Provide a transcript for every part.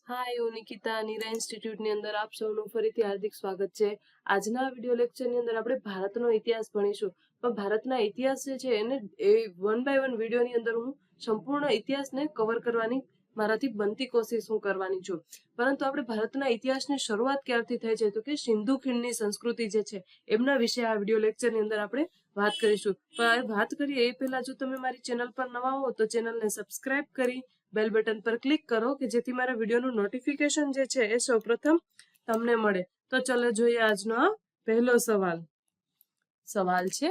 હાય, હું નિકિતા નીરા ઇન્સ્ટિટ્યૂટની અંદર આપ સૌનું ફરીથી હાર્દિક સ્વાગત છે. આજના વિડીયો લેક્ચરની અંદર આપણે ભારતનો ઇતિહાસ ભણીશું. પણ ભારતના ઇતિહાસ જે છે એને વન બાય વન વિડીયોની અંદર હું સંપૂર્ણ ઇતિહાસને કવર કરવાની મારાથી બનતી કોશિશ હું કરવાની છું. પરંતુ આપણે ભારતના ઇતિહાસની શરૂઆત ક્યારથી થઈ છે તો કે સિંધુ ખીણની સંસ્કૃતિ જે છે એમના વિશે આ વિડીયો લેક્ચરની અંદર આપણે વાત કરીશું. પણ વાત કરીએ એ પહેલા જો તમે મારી ચેનલ પર નવા હો તો ચેનલને સબસ્ક્રાઇબ કરી બેલ બટન પર ક્લિક કરો કે જેથી મારા વિડીયોનું નોટિફિકેશન જે છે એ સૌપ્રથમ તમને મળે. તો ચલો જોઈએ આજનો આ પહેલો સવાલ. સવાલ છે,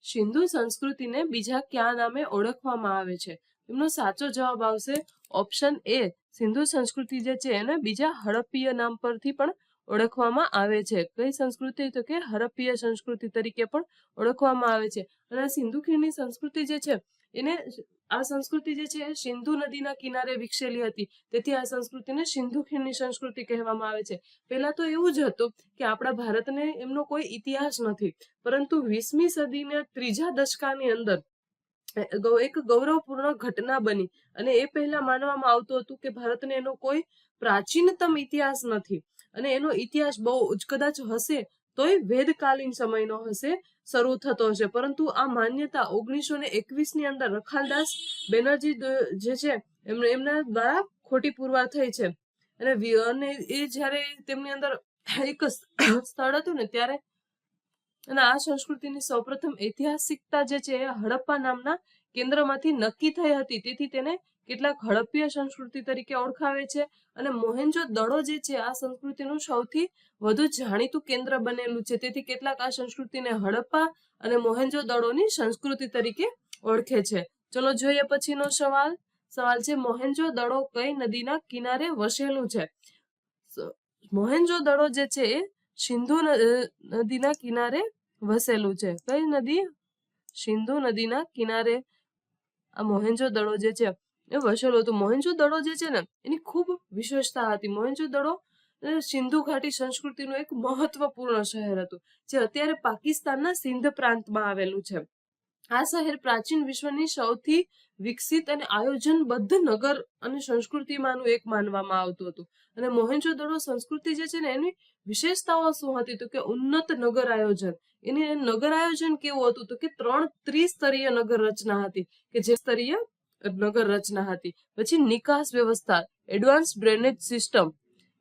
સિંધુ સંસ્કૃતિને બીજા કયા નામે ઓળખવામાં આવે છે? એમનો સાચો જવાબ આવશે ઓપ્શન એ. સિંધુ સંસ્કૃતિ જે છે એને બીજા હડપ્પીય નામ પરથી પણ ઓળખવામાં આવે છે. કઈ સંસ્કૃતિ? તો કે હડપ્પીય સંસ્કૃતિ તરીકે પણ ઓળખવામાં આવે છે. અને સિંધુ ખીણની સંસ્કૃતિ જે છે એને આ સંસ્કૃતિ જે છે સિંધુ નદીના કિનારે વિકસેલી હતી, તેથી આ સંસ્કૃતિને સિંધુ ખીણની સંસ્કૃતિ કહેવામાં આવે છે. પહેલા તો એવું જ હતું કે આપણા ભારતને એમનો કોઈ ઇતિહાસ નથી, પરંતુ 20મી સદીના ત્રીજા દશકાની અંદર એક ગૌરવપૂર્ણ ઘટના બની અને એ પહેલા માનવામાં આવતું હતું કે ભારતને એનો કોઈ પ્રાચીનતમ ઇતિહાસ નથી અને એનો ઇતિહાસ બહુ કદાચ હશે તોય વેદકાલીન સમયનો હશે, શરૂ થતો હશે. પરંતુ આ માન્યતા 1921ની અંદર રખાલદાસ બેનર્જી જે છે એમના દ્વારા ખોટી પુરવાર થઈ છે. અને એ જ્યારે તેમની અંદર એક સ્થળ હતું ને ત્યારે અને આ સંસ્કૃતિની સૌપ્રથમ ઐતિહાસિકતા જે છે એ હડપ્પા નામના કેન્દ્રમાંથી નક્કી થઈ હતી, તેથી તેને કેટલાક હડપ્પીય સંસ્કૃતિ તરીકે ઓળખાવે છે. અને મોહેન્જો દડો જે છે આ સંસ્કૃતિનું સૌથી વધુ જાણીતું કેન્દ્ર બનેલું છે, તેથી કેટલાક આ સંસ્કૃતિને હડપ્પા અને મોહેન્જો દડોની સંસ્કૃતિ તરીકે ઓળખે છે. ચલો જોઈએ પછીનો સવાલ. સવાલ છે, મોહેન્જો દડો કઈ નદીના કિનારે વસેલું છે? મોહેન્જો દડો જે છે એ સિંધુ નદીના કિનારે વસેલું છે. કઈ નદી? સિંધુ નદીના કિનારે આ મોહેન્જો દડો જે છે એ વસેલો હતો. મોહેન્જો દડો જે છે ને એની ખૂબ વિશેષતા હતી. મોહેન્જો દડો સિંધુ ઘાટી સંસ્કૃતિનું એક મહત્વપૂર્ણ શહેર હતું, જે અત્યારે પાકિસ્તાનના સિંધ પ્રાંતમાં આવેલું છે. આ શહેર પ્રાચીન વિશ્વની સૌથી વિકસિત અને આયોજનબદ્ધ નગર અને સંસ્કૃતિમાંનું એક માનવામાં આવતું હતું. અને મોહેન્જો દડો સંસ્કૃતિ જે છે ને એની વિશેષતાઓ શું હતી? તો કે ઉન્નત નગર આયોજન. એની નગર આયોજન કેવું હતું? તો કે 3 ત્રિસ્તરીય નગર રચના હતી, કે જે સ્તરીય નગર રચના હતી. પછી નિકાસ વ્યવસ્થા, એડવાન્સ ડ્રેનેજ સિસ્ટમ,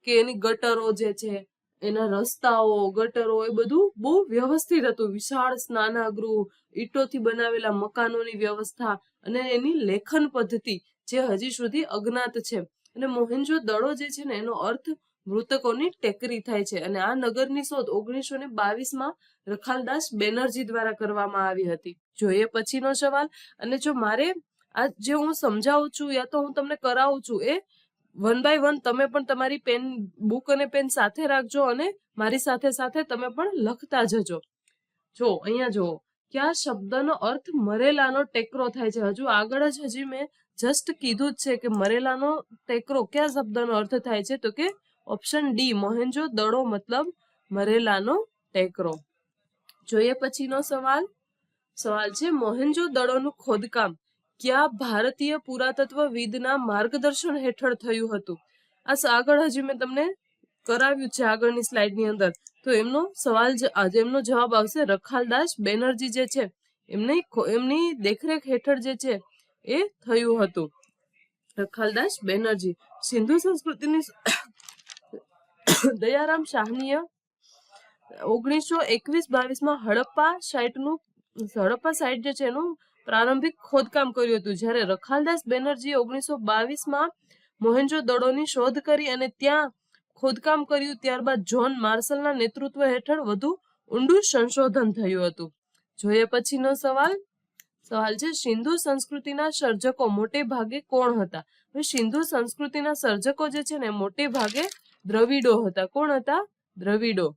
કે એની ગટરો જે છે એના રસ્તાઓ, ગટરો, એ બધું બહુ વ્યવસ્થિત હતું. વિશાળ સ્નાનાગૃહ, ઈંટોથી બનાવેલા મકાનોની વ્યવસ્થા અને એની લેખન પદ્ધતિ જે હજી સુધી અજ્ઞાત છે. અને મોહેન્જો દડો જે છે ને એનો અર્થ મૃતકોની ટેકરી થાય છે. અને આ નગરની શોધ 1922માં રખાલદાસ બેનર્જી દ્વારા કરવામાં આવી હતી. જોઈએ પછીનો સવાલ. અને જો મારે આ જે હું સમજાવું છું યા તો હું તમને કરાવું છું એ વન બાય વન તમે પણ તમારી પેન, બુક અને પેન સાથે રાખજો અને મારી સાથે સાથે તમે પણ લખતા જજો. જો અહીંયા જુઓ, કયા શબ્દનો અર્થ મરેલાનો ટેકરો થાય છે? હજુ આગળ જ હજી મેં જસ્ટ કીધું જ છે કે મરેલાનો ટેકરો કયા શબ્દનો અર્થ થાય છે? તો કે ઓપ્શન ડી, મોહેન્જો દડો મતલબ મરેલાનો ટેકરો. જોઈએ પછીનો સવાલ. સવાલ છે, મોહેન્જો દડોનું ખોદકામ કયા ભારતીય પુરાતત્વવિદના માર્ગદર્શન હેઠળ થયું હતું? આ આગળ હજી મેં તમને કરાવ્યું છે આગળની સ્લાઇડની અંદર. તો એમનો સવાલ એમનો જવાબ આવશે રખાલદાસ બેનર્જી જે છે એમની દેખરેખ હેઠળ જે છે એ થયું હતું. રખાલદાસ બેનર્જી. સિંધુ સંસ્કૃતિની દયારામ શાહનીએ 1921-22માં હડપ્પા સાઇટ જે છે એનું પ્રારંભિક ખોદકામ કર્યું હતું. જ્યારે રખાલદાસ બેનર્જીએ 1922માં મોહેન્જો દડોની શોધ કરી અને ત્યાં ખોદકામ કર્યું. ત્યારબાદ જ્હોન માર્શલના નેતૃત્વ હેઠળ વધુ ઊંડું સંશોધન થયું હતું. જોઈએ પછીનો સવાલ. સવાલ છે, સિંધુ સંસ્કૃતિના સર્જકો મોટે ભાગે કોણ હતા? સિંધુ સંસ્કૃતિના સર્જકો જે છે ને મોટે ભાગે દ્રવિડો હતા. કોણ હતા? દ્રવિડો.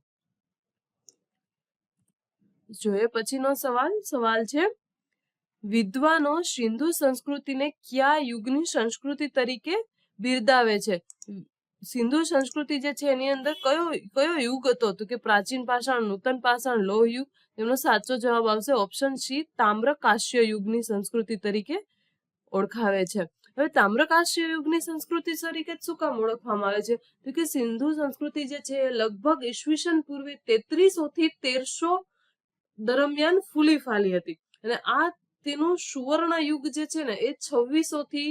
જોઈએ પછીનો સવાલ. સવાલ છે, વિદ્વાનો સિંધુ સંસ્કૃતિને કયા યુગની સંસ્કૃતિ તરીકે બિરદાવે છે? સિંધુ સંસ્કૃતિ જે છે એની અંદર કયો યુગ હતો? તો કે પ્રાચીન પાષાણ, નૂતન પાષાણ, લોહ યુગ. એનો સાચો જવાબ આવશે ઓપ્શન સી, તામ્ર કાંસ્ય યુગની સંસ્કૃતિ તરીકે ઓળખાવે છે. હવે તામ્રકાંસ્ય યુગની સંસ્કૃતિ તરીકે શું કામ ઓળખવામાં આવે છે? તો કે સિંધુ સંસ્કૃતિ જે છે એ લગભગ ઈસવીસન પૂર્વે 3300 થી 1300 દરમિયાન ફૂલી ફાલી હતી, અને આ તેનો સુવર્ણ યુગ જે છે ને એ 2600 થી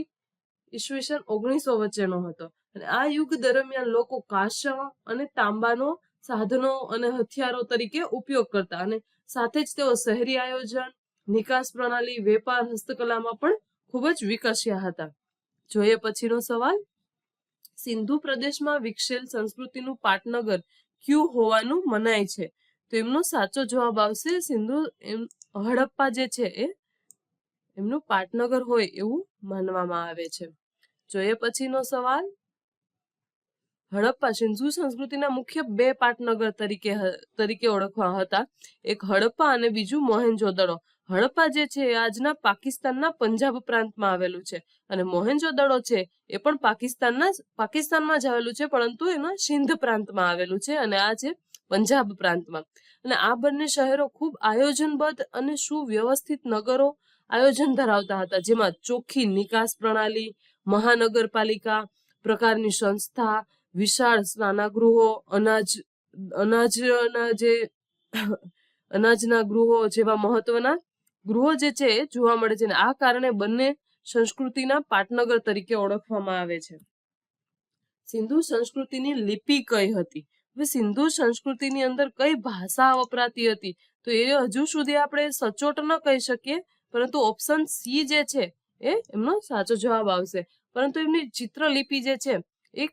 ઈસવીસન 1900 વચ્ચેનો હતો. અને આ યુગ દરમિયાન લોકો કાંસ્ય અને તાંબાનો સાધનો અને હથિયારો તરીકે ઉપયોગ કરતા, અને સાથે જ તેઓ શહેરી આયોજન, નિકાસ પ્રણાલી, વેપાર, હસ્તકલામાં પણ ખૂબ જ વિકસ્યા હતા. જોઈએ પછીનો સવાલ. સિંધુ પ્રદેશમાં વિકસેલ સંસ્કૃતિનું પાટનગર ક્યું હોવાનું મનાય છે? તો એમનો સાચો જવાબ આવશે સિંધુ હડપ્પા જે છે એ એમનું પાટનગર હોય એવું માનવામાં આવે છે. જોઈએ પછીનો સવાલ. હડપ્પા સિંધુ સંસ્કૃતિના મુખ્ય બે પાટનગર તરીકે ઓળખવા હતા. એક હડપ્પા અને બીજું મોહેન્જો-દડો. હડપ્પા જે છે એ આજના પાકિસ્તાનના પંજાબ પ્રાંતમાં આવેલું છે, અને મોહેન્જો-દડો છે એ પણ પાકિસ્તાનમાં જ આવેલું છે, પરંતુ એના સિંધ પ્રાંતમાં આવેલું છે, અને આ છે પંજાબ પ્રાંતમાં. અને આ બંને શહેરો ખૂબ આયોજનબદ્ધ અને સુવ્યવસ્થિત નગરો આયોજન ધરાવતા હતા, જેમાં ચોખ્ખી નિકાસ પ્રણાલી, મહાનગરપાલિકા પ્રકારની સંસ્થા, વિશાળ સ્નાનાગૃહો, અનાજના ગૃહો જેવા મહત્વના ગૃહો જે છે એ જોવા મળે છે. અને આ કારણે બંને સંસ્કૃતિના પાટનગર તરીકે ઓળખવામાં આવે છે. સિંધુ સંસ્કૃતિની લિપિ કઈ હતી? હવે સિંધુ સંસ્કૃતિની અંદર કઈ ભાષા વપરાતી હતી? તો એ હજુ સુધી આપણે સચોટ ન કહી શકીએ, પરંતુ ઓપ્શન સી જે છે એ એમનો સાચો જવાબ આવશે. પરંતુ એમની ચિત્રલિપિ જે છે એ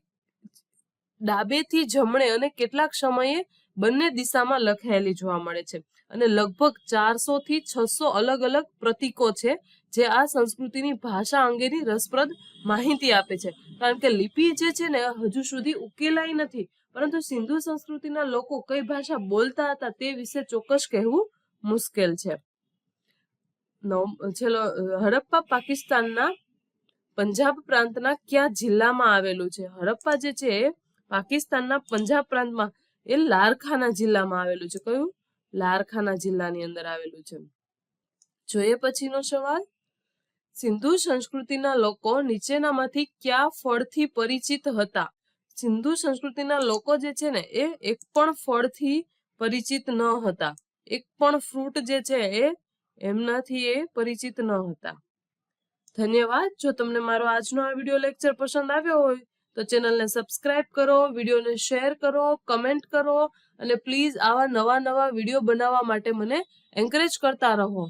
ડાબેથી જમણે અને કેટલાક સમયે બંને દિશામાં લખાયેલી જોવા મળે છે, અને લગભગ 400 થી 600 અલગ અલગ પ્રતીકો છે જે આ સંસ્કૃતિની ભાષા અંગેની રસપ્રદ માહિતી આપે છે. કારણ કે લિપિ જે છે ને હજુ સુધી ઉકેલાઈ નથી, પરંતુ સિંધુ સંસ્કૃતિના લોકો કઈ ભાષા બોલતા હતા તે વિશે ચોક્કસ કહેવું મુશ્કેલ છે. હડપ્પા પાકિસ્તાનના પંજાબ પ્રાંતના કયા જિલ્લામાં આવેલું છે? હડપ્પા જે છે પાકિસ્તાનના પંજાબ પ્રાંતમાં એ લારખાના જિલ્લામાં આવેલું છે. કયું? લારખાના જિલ્લાની અંદર આવેલું છે. જોઈએ પછીનો સવાલ. સિંધુ સંસ્કૃતિના લોકો નીચેનામાંથી કયા ફળથી પરિચિત હતા? સિંધુ સંસ્કૃતિના લોકો જે છે ને એ એક પણ ફળથી પરિચિત ન હતા. એક પણ ફ્રૂટ જે છે એ એમનાથી એ પરિચિત ન હતા. ધન્યવાદ. જો તમને મારો આજનો આ વિડીયો લેક્ચર પસંદ આવ્યો હોય તો ચેનલને સબસ્ક્રાઇબ કરો, વિડીયોને શેર કરો, કમેન્ટ કરો, અને પ્લીઝ આવા નવા વિડીયો બનાવવા માટે મને એન્કરેજ કરતા રહો.